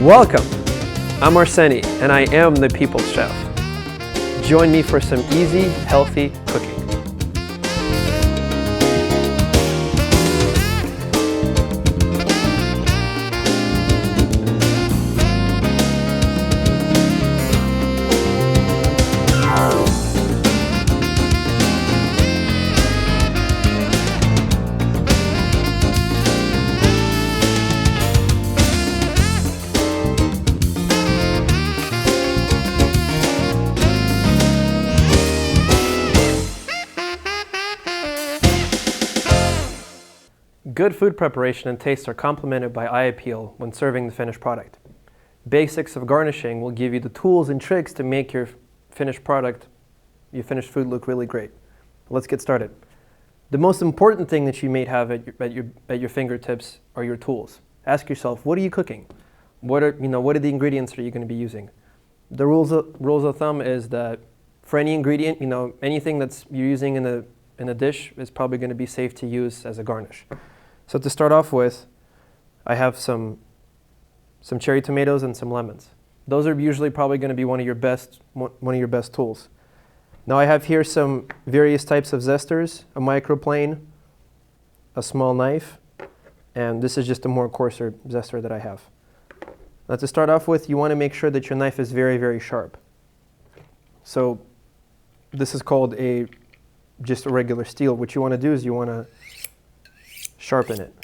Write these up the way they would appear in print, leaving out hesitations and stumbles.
Welcome! I'm Arseni, and I am the People's Chef. Join me for some easy, healthy cooking. Good food preparation and taste are complemented by eye appeal when serving the finished product. Basics of garnishing will give you the tools and tricks to make your finished product, your finished food, look really great. Let's get started. The most important thing that you may have at your fingertips are your tools. Ask yourself, what are you cooking? What are the ingredients that you're going to be using? The rules of thumb is that for any ingredient, anything that's you're using in a dish is probably going to be safe to use as a garnish. So to start off with, I have some cherry tomatoes and some lemons. Those are usually probably going to be one of your best tools. Now I have here some various types of zesters, a microplane, a small knife, and this is just a more coarser zester that I have. Now to start off with, you want to make sure that your knife is very, very sharp. So this is called just a regular steel. What you want to do is you want to sharpen it,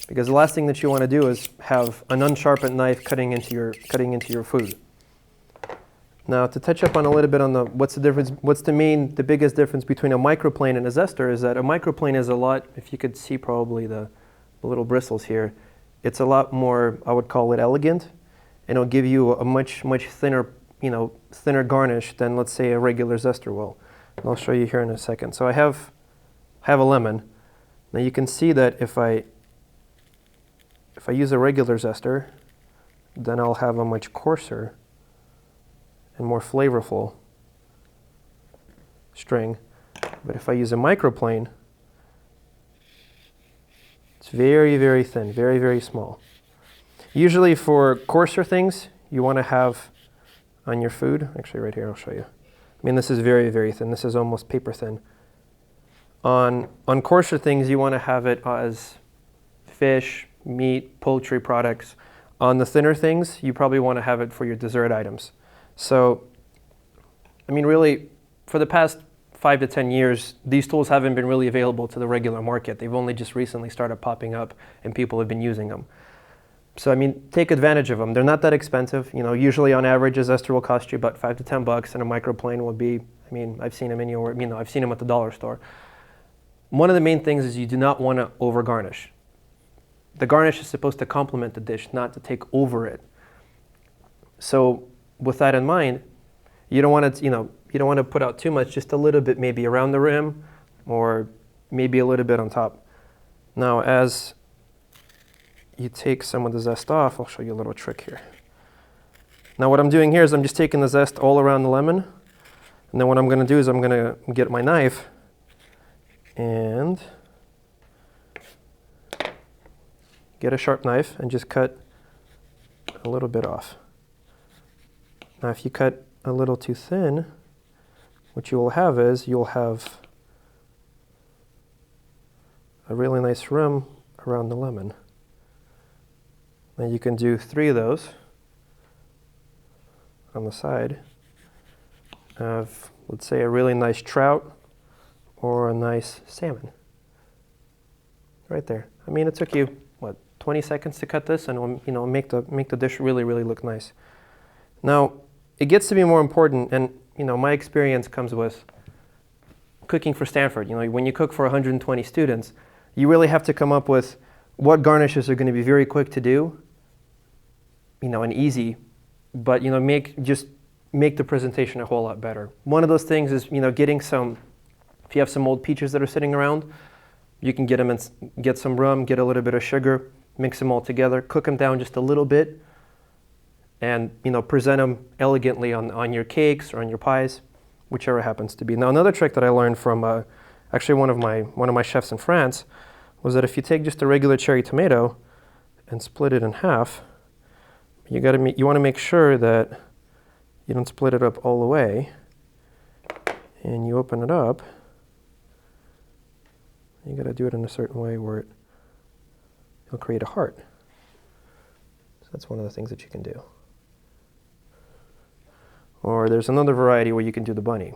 because the last thing that you want to do is have an unsharpened knife cutting into your food. Now to touch up on a little bit on the biggest difference between a microplane and a zester is that a microplane is a lot, if you could see probably the little bristles here, it's a lot more, I would call it elegant, and it'll give you a much thinner garnish than, let's say, a regular zester will. And I'll show you here in a second. So I have a lemon. Now you can see that if I use a regular zester, then I'll have a much coarser and more flavorful string. But if I use a microplane, it's very, very thin, very, very small. Usually for coarser things, you want to have on your food, actually right here I'll show you. I mean, this is very, very thin. This is almost paper thin. On coarser things, you want to have it as fish, meat, poultry products. On the thinner things, you probably want to have it for your dessert items. So, I mean, really, for the past 5 to 10 years, these tools haven't been really available to the regular market. They've only just recently started popping up, and people have been using them. So, I mean, take advantage of them. They're not that expensive. Usually on average, a zester will cost you about $5 to $10, and a microplane will be, I mean, I've seen them anywhere, I've seen them at the dollar store. One of the main things is you do not want to over garnish. The garnish is supposed to complement the dish, not to take over it. So with that in mind, you don't want to put out too much, just a little bit maybe around the rim or maybe a little bit on top. Now as you take some of the zest off, I'll show you a little trick here. Now what I'm doing here is I'm just taking the zest all around the lemon, and then what I'm going to do is I'm going to get my knife and get a sharp knife and just cut a little bit off. Now if you cut a little too thin, what you will have is you'll have a really nice rim around the lemon. Now you can do 3 of those on the side of, let's say, a really nice trout or a nice salmon. Right there. I mean, it took you, 20 seconds to cut this, and it'll make the dish really, really look nice. Now, it gets to be more important, and my experience comes with cooking for Stanford. When you cook for 120 students, you really have to come up with what garnishes are going to be very quick to do, and easy, but just make the presentation a whole lot better. One of those things is getting some. If you have some old peaches that are sitting around, you can get them and get some rum, get a little bit of sugar, mix them all together, cook them down just a little bit, and present them elegantly on your cakes or on your pies, whichever happens to be. Now another trick that I learned from actually one of my chefs in France was that if you take just a regular cherry tomato and split it in half, You want to make sure that you don't split it up all the way. And you open it up. You got to do it in a certain way where it'll create a heart. So that's one of the things that you can do. Or there's another variety where you can do the bunny.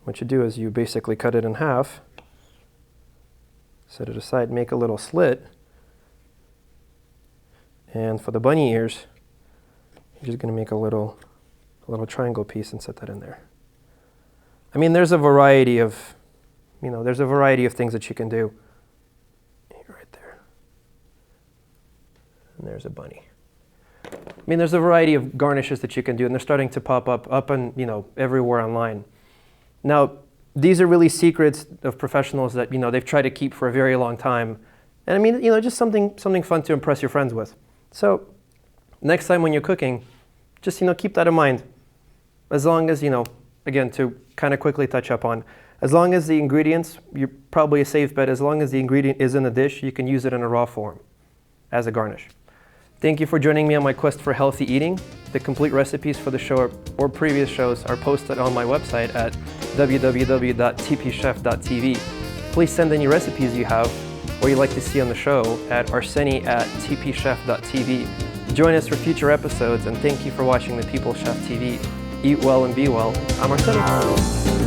What you do is you basically cut it in half, set it aside, make a little slit, and for the bunny ears, you're just going to make a little triangle piece and set that in there. I mean, there's a variety of, there's a variety of things that you can do. Right there. And there's a bunny. I mean, there's a variety of garnishes that you can do, and they're starting to pop up and everywhere online. Now, these are really secrets of professionals that they've tried to keep for a very long time, and I mean, just something fun to impress your friends with. So, next time when you're cooking, just keep that in mind. As long as again, to kind of quickly touch up on, as long as the ingredients, you're probably a safe bet. As long as the ingredient is in the dish, you can use it in a raw form as a garnish. Thank you for joining me on my quest for healthy eating. The complete recipes for the show or previous shows are posted on my website at www.tpchef.tv. Please send any recipes you have or you'd like to see on the show at arseni@tpchef.tv. Join us for future episodes, and thank you for watching the People Chef TV. Eat well and be well. I'm Arseni.